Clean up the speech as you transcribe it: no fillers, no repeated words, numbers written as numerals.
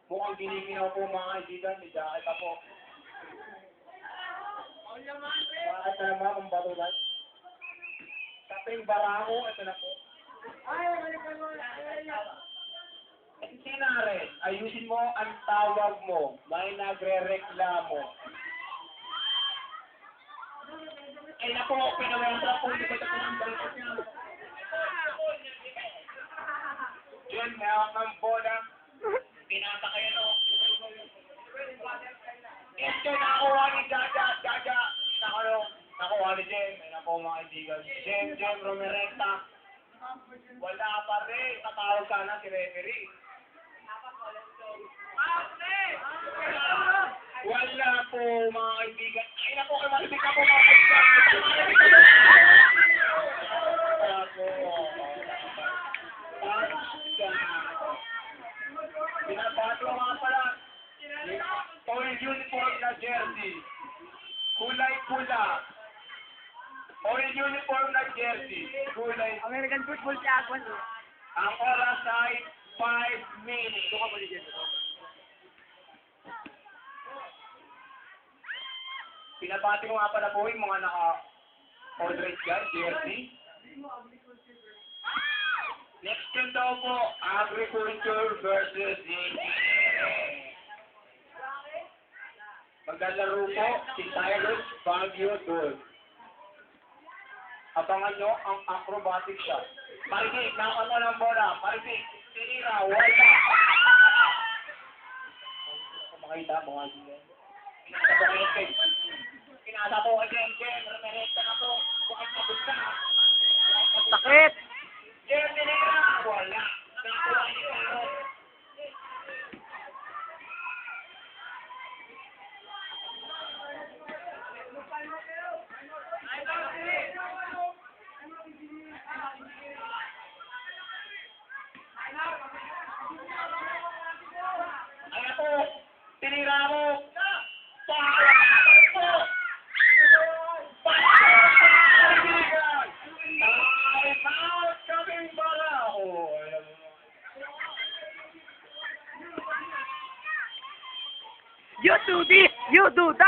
Mukhang giniginaw po mga kaibigan, may jacket ako. Bakit na naman ang barulan? Kaping barako, ito na po. Sinare, ayusin mo ang tawag mo. May nagre-reklamo. Ay na po, pinawala po. Hindi ko ito pinambalik niya. Yun, mayroon ng bola. Pinata kayo, no? Ito, nakakuha ni Jaja. Nakuha ni Jem. Ay na po mga kaibigan. Jem Romereta. Wala pa rin. Tatawag sana si referee. Wala po mga kaibigan. Ay na po kayo malimig na po mga kaibigan. Wala po. Binabato mga pala. All uniform na jersey. Kulay pula. All uniform na jersey. Kulay. American football siya ako. Ang oras ay 5 minutes. Pinabati ko nga pala po yung mga naka-all-red dyan, jersey. Next yun daw po, agriculture versus maglalaro po si Cyrus Baguio Dole. Abangan nyo ang acrobatic shot. Marinig, nakakano ng bola. Marinig, tinira, wala. Makita mo nga din. Pinasa po kay Jem. Remereta na po. Bakit nabot ka? Sakit! Jem, tinira, wala. Nakakuha niyo ako. Ayan po, tinira mo. You do this! You do that!